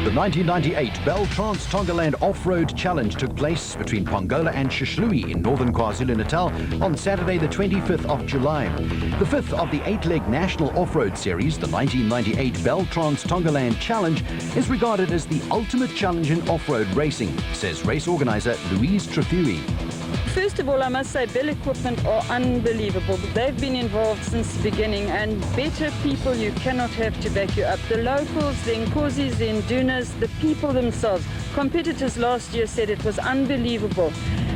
The 1998 Bell Trans Tongaland Off-Road Challenge took place between Pongola and Shishlui in northern KwaZulu-Natal on Saturday the 25th of July. The fifth of the 8-leg national off-road series, the 1998 Bell Trans Tongaland Challenge, is regarded as the ultimate challenge in off-road racing, says race organizer Louise Trefui. First of all, I must say Bell equipment are unbelievable. They've been involved since the beginning, and better people you cannot have to back you up. The locals, the Nkosis, the Indunas, the people themselves. Competitors last year said it was unbelievable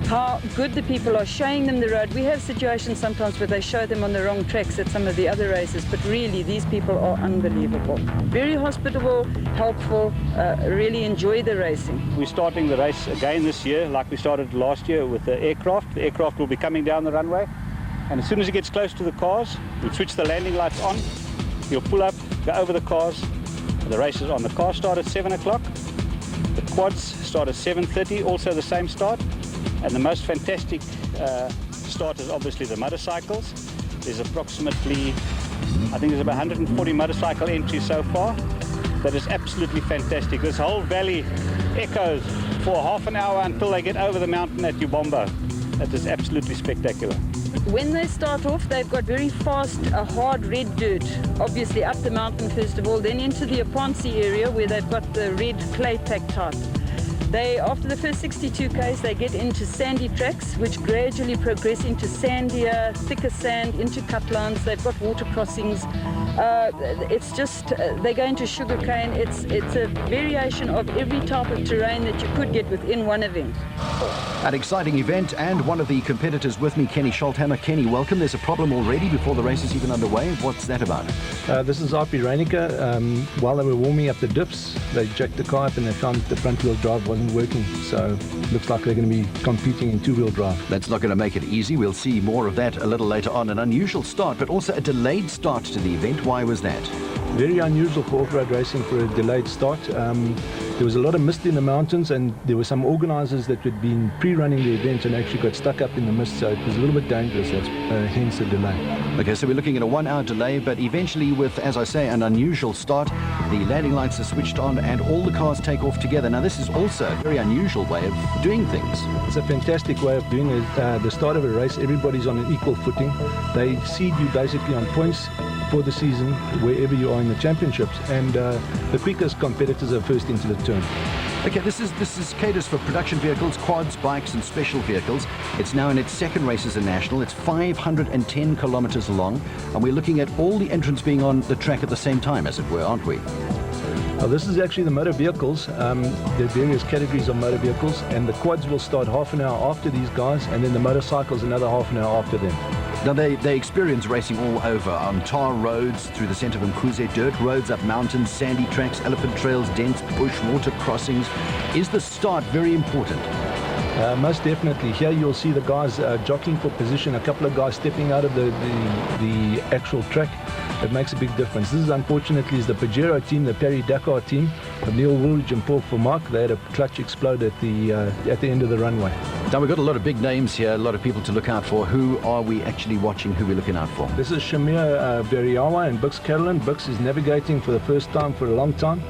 how good the people are, showing them the road. We have situations sometimes where they show them on the wrong tracks at some of the other races, but really these people are unbelievable. Very hospitable, helpful, really enjoy the racing. We're starting the race again this year like we started last year with the aircraft. The aircraft will be coming down the runway, and as soon as it gets close to the cars, we'll switch the landing lights on. You'll pull up, go over the cars. The race is on. The cars start at 7 o'clock. The quads start at 7:30, also the same start. And the most fantastic start is obviously the motorcycles. There's approximately, I think there's about 140 motorcycle entries so far. That is absolutely fantastic. This whole valley echoes for half an hour until they get over the mountain at Ubombo. That is absolutely spectacular. When they start off, they've got very fast, hard red dirt, obviously up the mountain first of all, then into the Aponsi area where they've got the red clay pack type. After the first 62 k's, they get into sandy tracks, which gradually progress into sandier, thicker sand, into cut lines. They've got water crossings. It's just, they go into sugarcane. It's a variation of every type of terrain that you could get within one event. An exciting event, and one of the competitors with me, Kenny Scholthammer. Kenny, welcome. There's a problem already before the race is even underway. What's that about? This is RP Reinicke. While they were warming up the dips, they jacked the car up and they found that the front-wheel drive wasn't working. So looks like they're going to be competing in two-wheel drive. That's not going to make it easy. We'll see more of that a little later on. An unusual start, but also a delayed start to the event. Why was that? Very unusual for off-road racing for a delayed start. There was a lot of mist in the mountains, and there were some organisers that had been pre-running the event and actually got stuck up in the mist, so it was a little bit dangerous. That's hence the delay. Okay, so we're looking at a 1-hour delay, but eventually with, as I say, an unusual start, the landing lights are switched on and all the cars take off together. Now, this is also a very unusual way of doing things. It's a fantastic way of doing it. The start of a race, everybody's on an equal footing. They seed you basically on points for the season, wherever you are in the championships, and the quickest competitors are first into the turn. Okay, this is caters for production vehicles, quads, bikes and special vehicles. It's now in its second race as a national. It's 510 kilometers long, and we're looking at all the entrants being on the track at the same time, as it were, aren't we? Well, this is actually the motor vehicles. There are various categories of motor vehicles, and the quads will start half an hour after these guys, and then the motorcycles another half an hour after them. Now, they experience racing all over, on tar roads, through the centre of Mkuze, dirt roads, up mountains, sandy tracks, elephant trails, dense bush, water crossings. Is the start very important? Most definitely. Here you'll see the guys jockeying for position, a couple of guys stepping out of the actual track. It makes a big difference. This is, unfortunately, is the Pajero team, the Paris-Dakar team of Neil Woolridge and Paul Vermaak. They had a clutch explode at the end of the runway. Now, we've got a lot of big names here, a lot of people to look out for. Who are we actually watching? Who are we looking out for? This is Shamir Beriawa and Bix Caroline. Bix is navigating for the first time for a long time.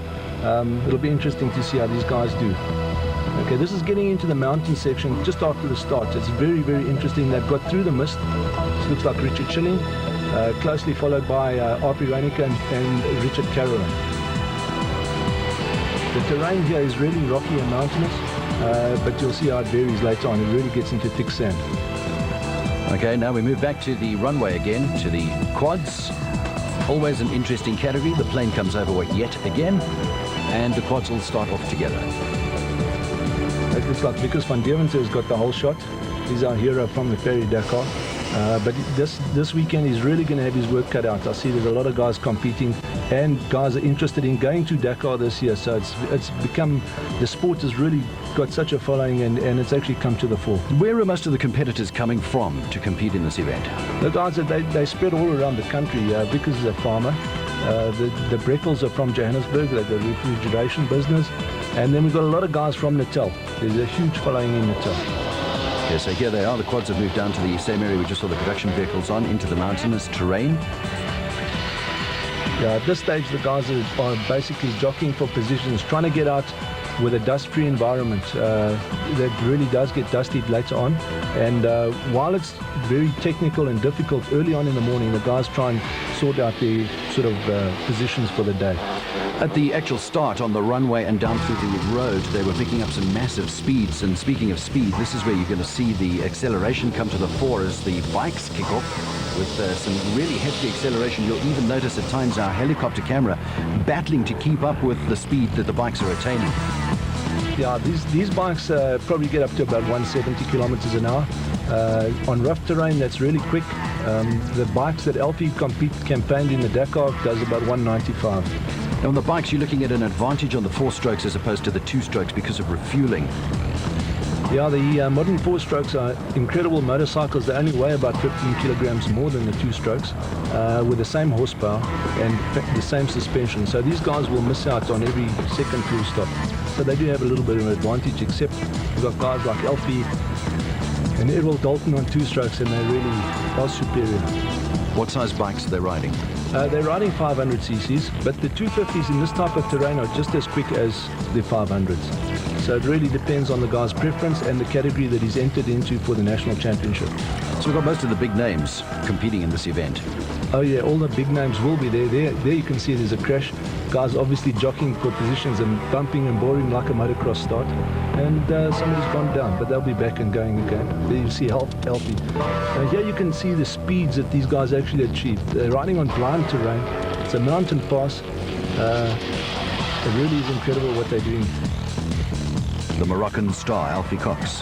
It'll be interesting to see how these guys do. Okay, this is getting into the mountain section just after the start. It's very, very interesting. They've got through the mist. This looks like Richard Schilling, closely followed by RP Reinicke and Richard Caroline. The terrain here is really rocky and mountainous, but you'll see how it varies later on. It really gets into thick sand. Okay, now we move back to the runway again, to the quads. Always an interesting category. The plane comes over yet again, and the quads will start off together. It looks like Vickers van Deventer has got the whole shot. He's our hero from the Paris-Dakar. But this weekend he's really going to have his work cut out. I see there's a lot of guys competing, and guys are interested in going to Dakar this year. So it's become, the sport has really got such a following, and it's actually come to the fore. Where are most of the competitors coming from to compete in this event? The guys, they spread all around the country. Vickers is a farmer. The Breckels are from Johannesburg. They're the refrigeration business. And then we've got a lot of guys from Natal. There's a huge following in Natal. Okay, so here they are. The quads have moved down to the same area we just saw the production vehicles on, into the mountainous terrain. Yeah, at this stage, the guys are basically jockeying for positions, trying to get out with a dust-free environment. That really does get dusty later on. And while it's very technical and difficult early on in the morning, the guys try and sort out the sort of positions for the day. At the actual start on the runway and down through the road, they were picking up some massive speeds. And speaking of speed, this is where you're going to see the acceleration come to the fore as the bikes kick off with some really hefty acceleration. You'll even notice at times our helicopter camera battling to keep up with the speed that the bikes are attaining. Yeah, these bikes probably get up to about 170 kilometers an hour. On rough terrain, that's really quick. The bikes that Alfie campaigned in the Dakar does about 195. Now on the bikes, you're looking at an advantage on the 4-strokes as opposed to the 2-strokes because of refueling. Yeah, the modern 4-strokes are incredible motorcycles. They only weigh about 15 kilograms more than the 2-strokes, with the same horsepower and the same suspension. So these guys will miss out on every second fuel stop. So they do have a little bit of an advantage, except we've got guys like Alfie and Errol Dalton on 2-strokes, and they really are superior. What size bikes are they riding? They're riding 500 cc's, but the 250s in this type of terrain are just as quick as the 500s. So it really depends on the guy's preference and the category that he's entered into for the national championship. So we've got most of the big names competing in this event. Oh yeah, all the big names will be there. There you can see there's a crash. Guys obviously jockeying for positions and bumping and boring like a motocross start. And somebody's gone down, but they'll be back and going again. There you see Alfie. Here you can see the speeds that these guys actually achieved. They're riding on blind terrain. It's a mountain pass. It really is incredible what they're doing. The Moroccan star, Alfie Cox.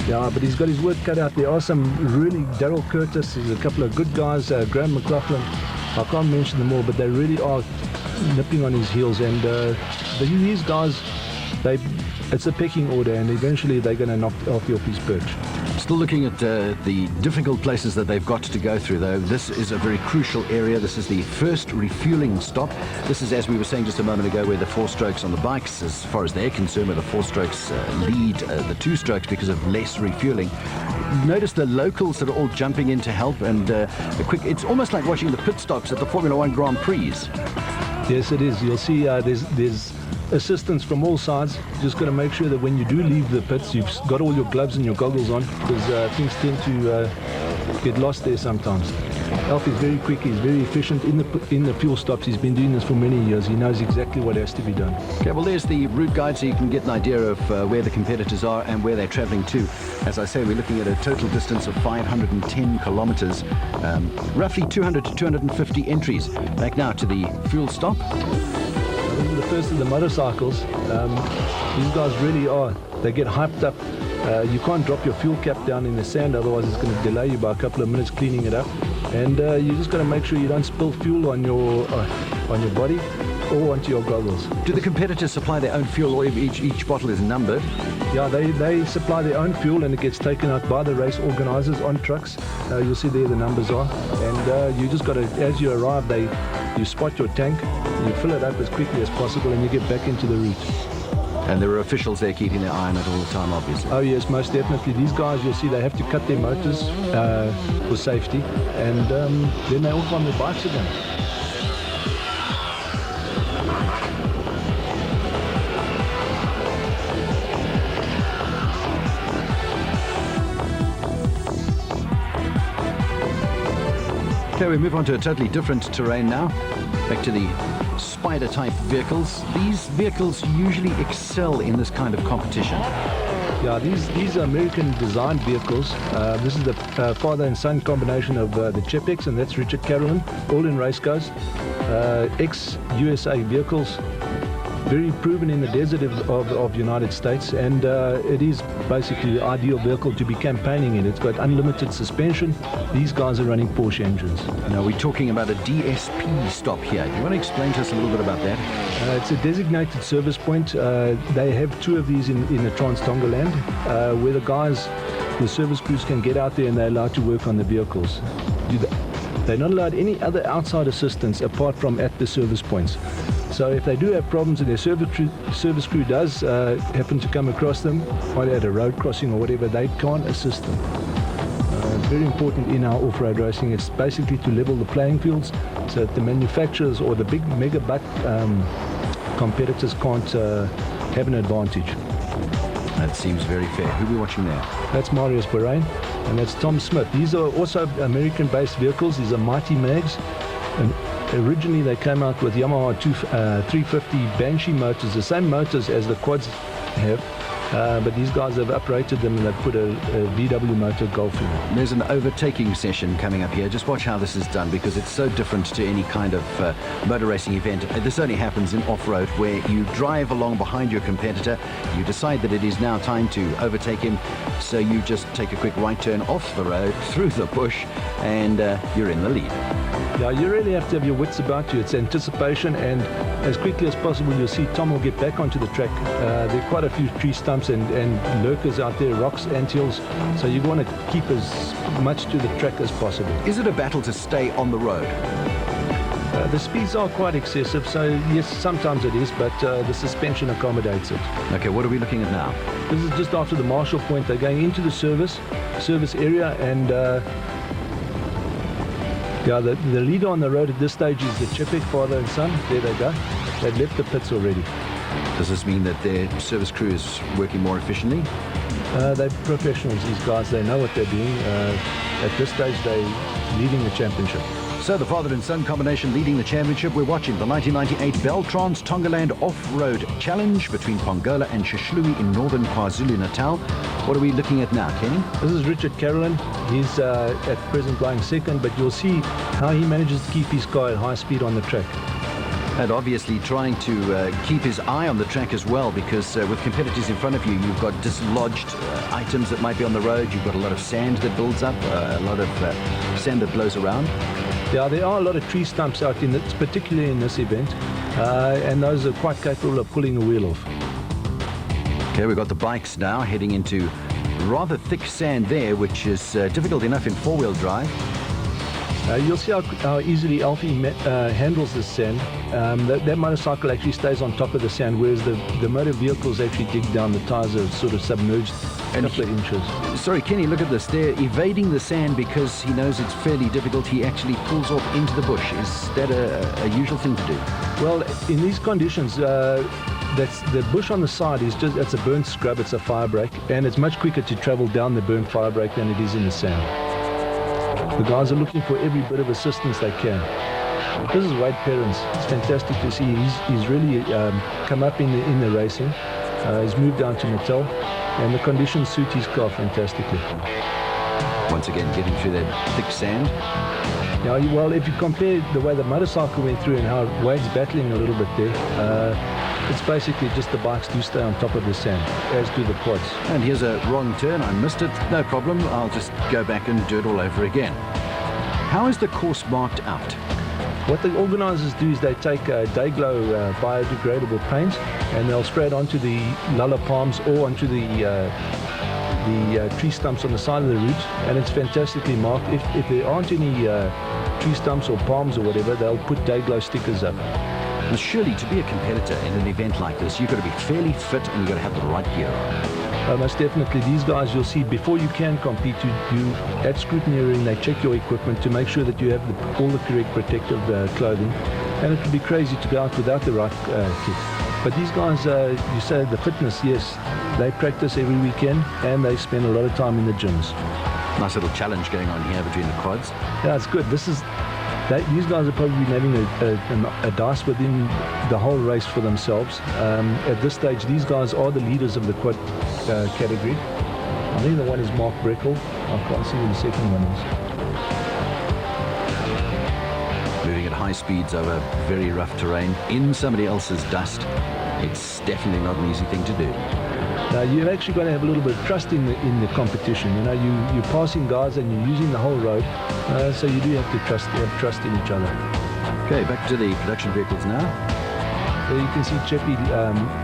Yeah, but he's got his work cut out. There are some really, Daryl Curtis, there's a couple of good guys, Graham McLaughlin. I can't mention them all, but they really are nipping on his heels. And these guys, it's a pecking order, and eventually they're going to knock Alfie off his perch. Still looking at the difficult places that they've got to go through, though. This is a very crucial area. This is the first refueling stop. This is, as we were saying just a moment ago, where the 4-strokes on the bikes, as far as they're concerned, where the 4-strokes lead the 2-strokes because of less refueling. Notice the locals that are all jumping in to help, and it's almost like watching the pit stops at the Formula One Grand Prix. Yes, it is. You'll see there's assistance from all sides. Just got to make sure that when you do leave the pits, you've got all your gloves and your goggles on, because things tend to get lost there sometimes. Alfie's very quick, he's very efficient in the fuel stops. He's been doing this for many years. He knows exactly what has to be done. Okay, well, there's the route guide, so you can get an idea of where the competitors are and where they're traveling to. As I say, we're looking at a total distance of 510 kilometers, roughly 200 to 250 entries. Back now to the fuel stop. This is the first of the motorcycles. These guys really are. They get hyped up. You can't drop your fuel cap down in the sand, otherwise it's going to delay you by a couple of minutes cleaning it up. And you just got to make sure you don't spill fuel on your body or onto your goggles. Do the competitors supply their own fuel, or each bottle is numbered? Yeah, they supply their own fuel, and it gets taken out by the race organizers on trucks. You'll see there the numbers are. And you just got to, as you arrive, you spot your tank, you fill it up as quickly as possible, and you get back into the route. And there are officials there keeping their eye on it all the time, obviously. Oh yes, most definitely. These guys, you'll see, they have to cut their motors for safety, and then they're off on their bikes again. Okay, we move on to a totally different terrain now. Back to the spider-type vehicles. These vehicles usually excel in this kind of competition. Yeah, these are American-designed vehicles. This is the father and son combination of the Chepex, and that's Richard Carolyn, all in race cars. Ex-USA vehicles, very proven in the desert of the United States, and it is basically the ideal vehicle to be campaigning in. It's got unlimited suspension. These guys are running Porsche engines. Now we're talking about a DSP stop here. Do you want to explain to us a little bit about that? It's a designated service point. They have two of these in the Tongaland, where the service crews can get out there and they're allowed to work on the vehicles. They're not allowed any other outside assistance apart from at the service points. So if they do have problems and their service crew does happen to come across them, either at a road crossing or whatever, they can't assist them. very important in our off-road racing. It's basically to level the playing fields so that the manufacturers or the big mega butt competitors can't have an advantage. That seems very fair. Who are we watching there? That's Marius Bahrain, and that's Tom Smith. These are also American-based vehicles. These are Mighty Mags. And originally they came out with Yamaha 350 Banshee motors, the same motors as the quads have, but these guys have uprated them and they've put a VW motor Golf in it. There's an overtaking session coming up here. Just watch how this is done, because it's so different to any kind of motor racing event. This only happens in off-road, where you drive along behind your competitor, you decide that it is now time to overtake him, so you just take a quick right turn off the road, through the bush, and you're in the lead. Yeah, you really have to have your wits about you. It's anticipation, and as quickly as possible you'll see Tom will get back onto the track. There are quite a few tree stumps and lurkers out there, rocks, anthills, so you want to keep as much to the track as possible. Is it a battle to stay on the road? The speeds are quite excessive, so yes, sometimes it is, but the suspension accommodates it. Okay, what are we looking at now? This is just after the Marshall Point. They're going into the service area, and yeah, the leader on the road at this stage is the Chipek, father and son. There they go. They've left the pits already. Does this mean that their service crew is working more efficiently? They're professionals, these guys. They know what they're doing. At this stage, they're leading the championship. So the father and son combination leading the championship. We're watching the 1998 Beltrans Tongaland Off-Road Challenge between Pongola and Shishluwi in northern KwaZulu-Natal. What are we looking at now, Kenny? This is Richard Carolyn. He's at present going second, but you'll see how he manages to keep his car at high speed on the track. And obviously trying to keep his eye on the track as well, because with competitors in front of you, you've got dislodged items that might be on the road. You've got a lot of sand that builds up, a lot of sand that blows around. Yeah, there are a lot of tree stumps out in this, particularly in this event, and those are quite capable of pulling a wheel off. Okay, we've got the bikes now heading into rather thick sand there, which is difficult enough in four-wheel drive. You'll see how easily Alfie handles this sand. That motorcycle actually stays on top of the sand, whereas the motor vehicles actually dig down. The tires are sort of submerged a couple of inches. Sorry, Kenny, look at this. They're evading the sand because he knows it's fairly difficult. He actually pulls off into the bush. Is that a usual thing to do? Well, in these conditions, that's the bush on the side is just, it's a burnt scrub, it's a fire break, and it's much quicker to travel down the burnt fire break than it is in the sand. The guys are looking for every bit of assistance they can. This is Wade Perrins. It's fantastic to see. He's really come up in the racing. He's moved down to Natal, and the conditions suit his car fantastically. Once again, getting through that thick sand. Now, well, if you compare the way the motorcycle went through and how Wade's battling a little bit there, it's basically just the bikes do stay on top of the sand, as do the quads. And here's a wrong turn. I missed it. No problem. I'll just go back and do it all over again. How is the course marked out? What the organisers do is they take Dayglow biodegradable paint and they'll spray it onto the lala palms or onto the tree stumps on the side of the route, and it's fantastically marked. If there aren't any tree stumps or palms or whatever, they'll put Dayglow stickers up. Well, surely to be a competitor in an event like this, you've got to be fairly fit and you've got to have the right gear on. Most definitely. These guys, you'll see, before you can compete, you at scrutineering, they check your equipment to make sure that you have all the correct protective clothing. And it would be crazy to go out without the right kit. But these guys, you say the fitness, yes, they practice every weekend and they spend a lot of time in the gyms. Nice little challenge going on here between the quads. Yeah, it's good. These guys have probably been having a dice within the whole race for themselves. At this stage, these guys are the leaders of the quad category. I think the one is Mark Breckel. I can't see who the second one is. Moving at high speeds over very rough terrain in somebody else's dust. It's definitely not an easy thing to do. Now, you've actually got to have a little bit of trust in the competition. You know, you're passing guys and you're using the whole road, so you do have to have trust in each other. Okay, back to the production vehicles now. There you can see Cheppy,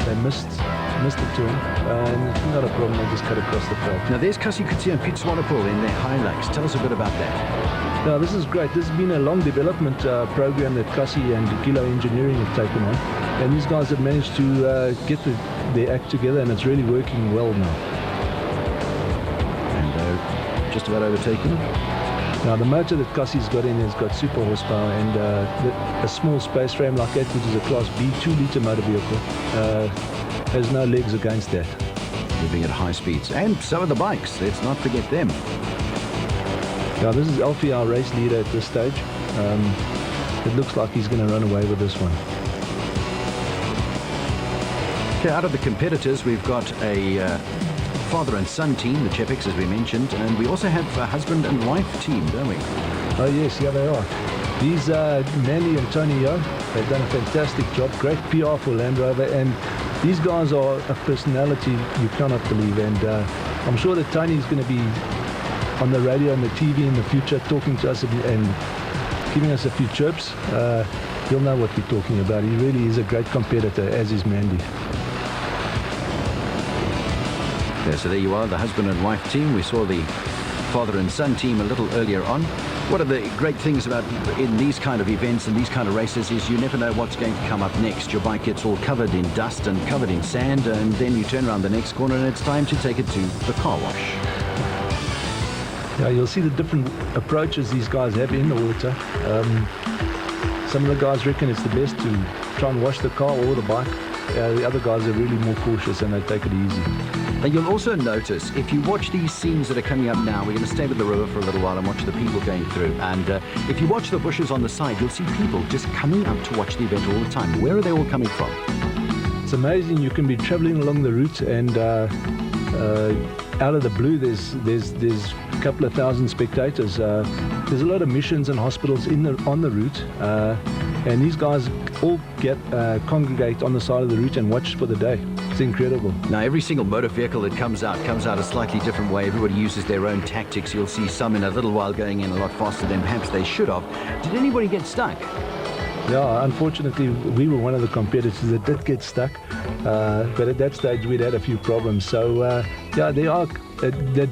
they missed the turn, and it's not a problem, they just cut across the track. Now there's Cassie Kutsia and Pete Swanepoel in their Hilux. Tell us a bit about that. Now, this is great. This has been a long development program that Cassie and Kilo Engineering have taken on, and these guys have managed to get their act together, and it's really working well now. And just about overtaken. Now the motor that Cassie's got in has got super horsepower, and a small space frame like that, which is a Class B 2-litre motor vehicle, has no legs against that. Moving at high speeds. And so are the bikes, let's not forget them. Now this is Alfie, our race leader at this stage. It looks like he's going to run away with this one. Okay, out of the competitors, we've got a father and son team, the Chepiks, as we mentioned, and we also have a husband and wife team, don't we? Oh yes, yeah they are. These Mandy and Tony Yo, they've done a fantastic job, great PR for Land Rover, and these guys are a personality you cannot believe, and I'm sure that Tony's going to be on the radio and the TV in the future talking to us and giving us a few chirps. He'll know what we're talking about. He really is a great competitor, as is Mandy. Okay, so there you are, the husband and wife team. We saw the father and son team a little earlier on. One of the great things about in these kind of events and these kind of races is you never know what's going to come up next. Your bike gets all covered in dust and covered in sand, and then you turn around the next corner and it's time to take it to the car wash. Yeah, you'll see the different approaches these guys have in the water. Some of the guys reckon it's the best to try and wash the car or the bike. The other guys are really more cautious and they take it easy. And you'll also notice, if you watch these scenes that are coming up now, we're going to stay with the river for a little while and watch the people going through. And if you watch the bushes on the side, you'll see people just coming up to watch the event all the time. Where are they all coming from? It's amazing. You can be traveling along the route and out of the blue there's a couple of thousand spectators. There's a lot of missions and hospitals on the route, and these guys all congregate on the side of the route and watch for the day. It's incredible. Now, every single motor vehicle that comes out a slightly different way. Everybody uses their own tactics. You'll see some in a little while going in a lot faster than perhaps they should have. Did anybody get stuck? Yeah, unfortunately, we were one of the competitors that did get stuck, but at that stage we'd had a few problems. So yeah, there are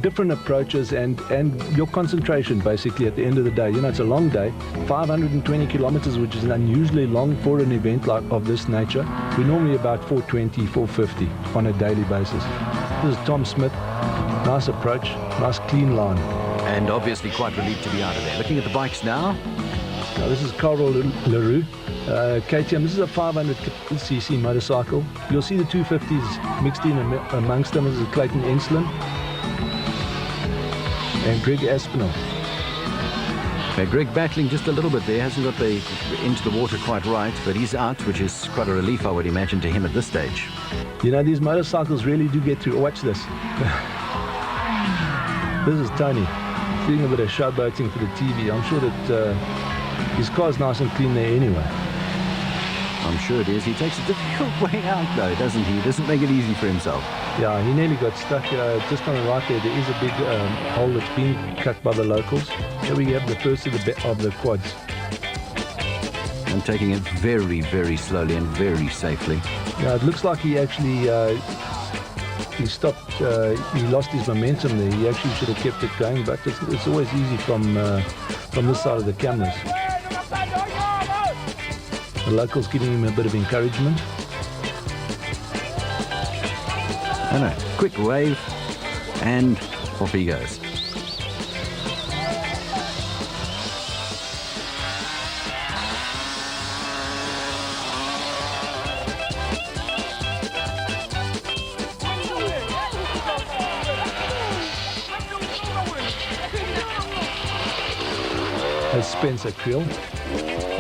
different approaches and your concentration basically at the end of the day. You know, it's a long day, 520 kilometers, which is unusually long for an event like of this nature. We're normally about 420, 450 on a daily basis. This is Tom Smith. Nice approach, nice clean line. And obviously quite relieved to be out of there. Looking at the bikes now. Now this is Carl LaRue, KTM. This is a 500cc motorcycle. You'll see the 250s mixed in amongst them. This is Clayton Enslin and Greg Aspinall. Okay, Greg battling just a little bit there. Hasn't got the into the water quite right, but he's out, which is quite a relief, I would imagine, to him at this stage. You know, these motorcycles really do get through. Watch this. This is Tony doing a bit of showboating for the TV. I'm sure that his car's nice and clean there anyway. I'm sure it is. He takes a difficult way out though, doesn't he? He doesn't make it easy for himself. Yeah, he nearly got stuck just on the right there. There is a big hole that's been cut by the locals. Here we have the first of the quads. And taking it very, very slowly and very safely. Yeah, it looks like he actually he stopped. He lost his momentum there. He actually should have kept it going, but it's always easy from this side of the cameras. The locals giving him a bit of encouragement. And a quick wave, and off he goes. As Spencer Creel.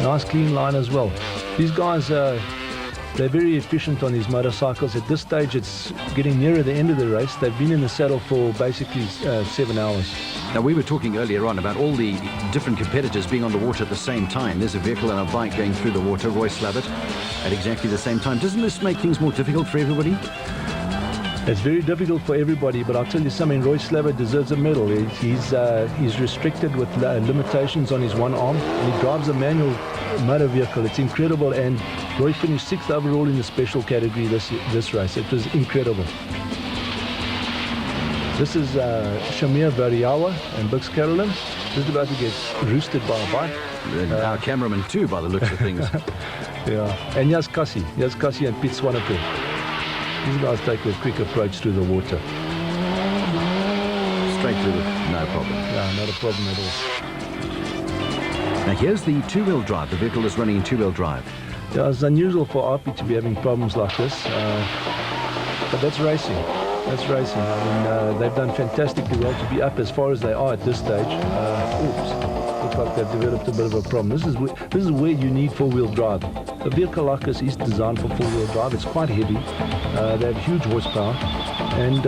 Nice clean line as well. These guys, they're very efficient on these motorcycles. At this stage, it's getting nearer the end of the race. They've been in the saddle for basically 7 hours. Now, we were talking earlier on about all the different competitors being on the water at the same time. There's a vehicle and a bike going through the water, Roy Slavitt, at exactly the same time. Doesn't this make things more difficult for everybody? It's very difficult for everybody, but I'll tell you something, Roy Slavitt deserves a medal. He's restricted with limitations on his one arm, and he drives a manual motor vehicle. It's incredible, and Roy finished 6th overall in the special category this race. It was incredible. This is Shamir Variawa and Bix Carolyn, just about to get roosted by a bike. Our cameraman too, by the looks of things. Yeah, and Yas Kasi and Pete Swanepoel. These guys take a quick approach through the water. straight through with no problem. Yeah, not a problem at all. Now here's the two-wheel drive. The vehicle is running in two-wheel drive. Yeah, it's unusual for RP to be having problems like this, but that's racing. That's racing. I mean, they've done fantastically well to be up as far as they are at this stage. Oops, looks like they've developed a bit of a problem. This is where you need four-wheel drive. A vehicle like this is designed for four-wheel drive. It's quite heavy. They have huge horsepower, and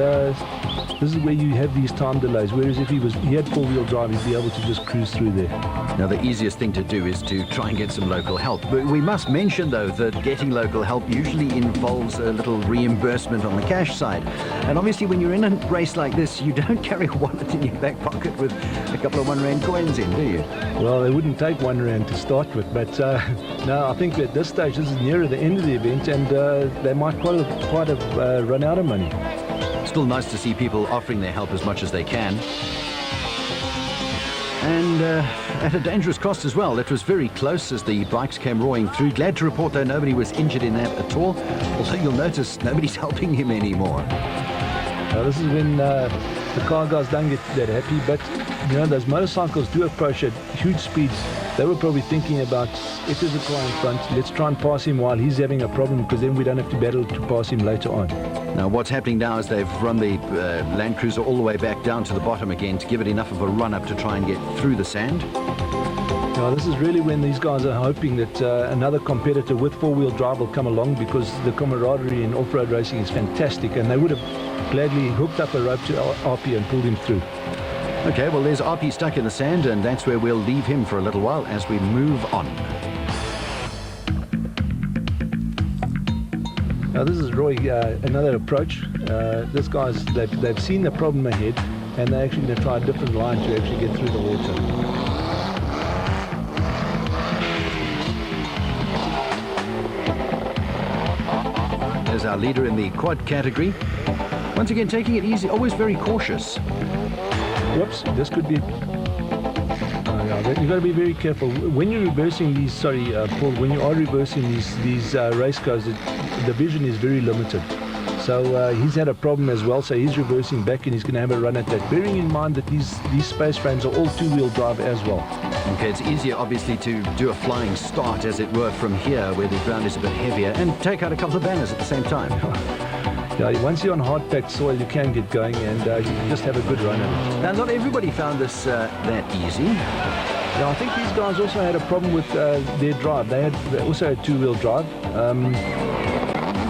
this is where you have these time delays. Whereas if he had four-wheel drive, he'd be able to just cruise through there. Now, the easiest thing to do is to try and get some local help. But we must mention, though, that getting local help usually involves a little reimbursement on the cash side. And obviously, when you're in a race like this, you don't carry a wallet in your back pocket with a couple of £1 coins in, do you? Well, they wouldn't take £1 to start with, but no, I think at this stage, this is nearer the end of the event, and they might quite have run out of money. Still nice to see people offering their help as much as they can. And at a dangerous cost as well. It was very close as the bikes came roaring through. Glad to report, though, nobody was injured in that at all. Although you'll notice nobody's helping him anymore. This is when the car guys don't get that happy, but you know, those motorcycles do approach at huge speeds. They were probably thinking about, if there's a car in front, let's try and pass him while he's having a problem, because then we don't have to battle to pass him later on. Now, what's happening now is they've run the Land Cruiser all the way back down to the bottom again to give it enough of a run-up to try and get through the sand. Now, this is really when these guys are hoping that another competitor with four-wheel drive will come along, because the camaraderie in off-road racing is fantastic, and they would have gladly hooked up a rope to RP and pulled him through. Okay, well, there's RP stuck in the sand, and that's where we'll leave him for a little while as we move on. Now, this is Roy, another approach. This guy's, they've seen the problem ahead, and they're actually going to try a different line to actually get through the water. There's our leader in the quad category. Once again, taking it easy, always very cautious. Whoops, this could be... You've got to be very careful. When you're reversing these, Paul, when you are reversing these race cars, the vision is very limited. So he's had a problem as well, so he's reversing back and he's going to have a run at that. Bearing in mind that these space frames are all two-wheel drive as well. Okay, it's easier obviously to do a flying start, as it were, from here where the ground is a bit heavier and take out a couple of banners at the same time. Yeah, once you're on hard-packed soil, you can get going and you can just have a good run at it. Now, not everybody found this that easy. Yeah, I think these guys also had a problem with their drive. They also had two-wheel drive.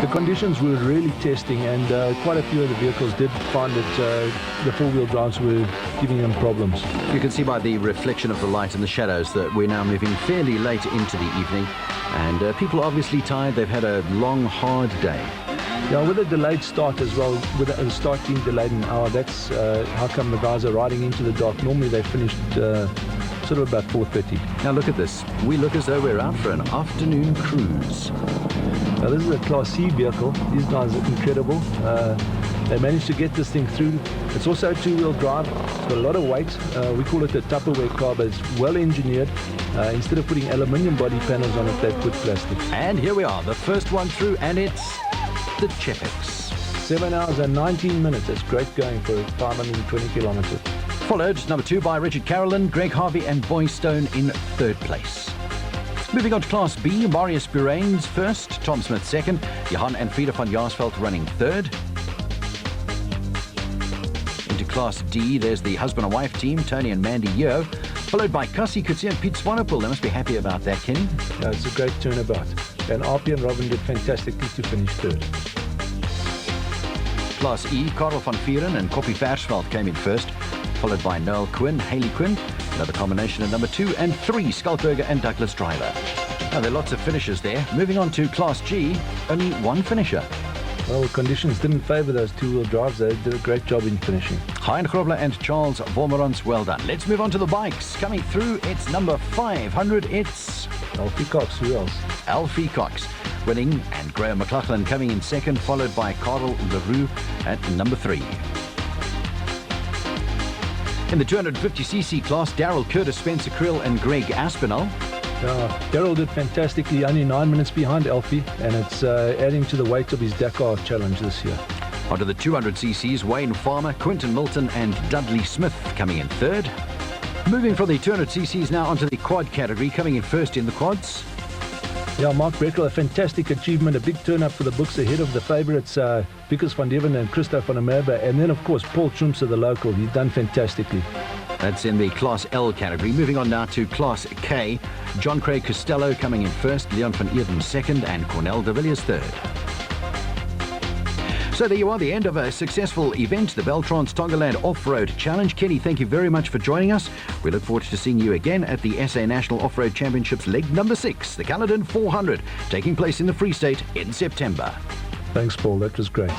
The conditions were really testing, and quite a few of the vehicles did find that the four-wheel drives were giving them problems. You can see by the reflection of the light and the shadows that we're now moving fairly late into the evening, and people are obviously tired. They've had a long, hard day. Yeah, with a delayed start as well, with a start being delayed an hour, that's how come the guys are riding into the dark. Normally they finished sort of about 4:30. Now look at this. We look as though we're out for an afternoon cruise. Now this is a Class C vehicle. These guys are incredible. They managed to get this thing through. It's also a two-wheel drive. It's got a lot of weight. We call it a Tupperware car, but it's well engineered. Instead of putting aluminium body panels on it, they put plastic. And here we are, the first one through, and it's the Chepex. 7 hours and 19 minutes. That's great going for 520 kilometers. Followed, number 2, by Richard Carolyn, Greg Harvey and Boy Stone in 3rd place. Moving on to Class B, Marius Burains first, Tom Smith second, Johan and Frieda van Jaarsveld running 3rd. Into Class D, there's the husband and wife team, Tony and Mandy Yeo, followed by Cassie Kutsi and Pete Swanepoel. They must be happy about that, Kenny. Yeah, it's a great turnabout. And RP and Robin did fantastically to finish 3rd. Class E, Karel van Vieren and Koppie Versveld came in first, followed by Noel Quinn, Haley Quinn, another combination at number 2, and 3, Skalkberger and Douglas Driver. Now, there are lots of finishers there. Moving on to Class G, only one finisher. Well, the conditions didn't favour those two-wheel drives. They did a great job in finishing. Hein Grobler and Charles Vormerans, well done. Let's move on to the bikes. Coming through, it's number 500. It's Alfie Cox, who else? Alfie Cox winning, and Graham McLaughlin coming in second, followed by Carl LaRue at number 3. In the 250cc class, Darryl Curtis, Spencer Krill and Greg Aspinall. Darryl did fantastically, only 9 minutes behind Alfie, and it's adding to the weight of his Dakar challenge this year. Onto the 200cc's, Wayne Farmer, Quinton Milton and Dudley Smith coming in third. Moving from the 200cc's now onto the quad category, coming in first in the quads. Yeah, Mark Breckel, a fantastic achievement, a big turn up for the books ahead of the favourites, Vickers van Deven and Christoph van der Merwe, and then of course Paul Trumse, the local. He's done fantastically. That's in the Class L category. Moving on now to Class K. John Craig Costello coming in first, Leon van Eerden second, and Cornel de Villiers third. So there you are, the end of a successful event, the Beltrans Tongaland Off-Road Challenge. Kenny, thank you very much for joining us. We look forward to seeing you again at the SA National Off-Road Championships leg number 6, the Caledon 400, taking place in the Free State in September. Thanks, Paul. That was great.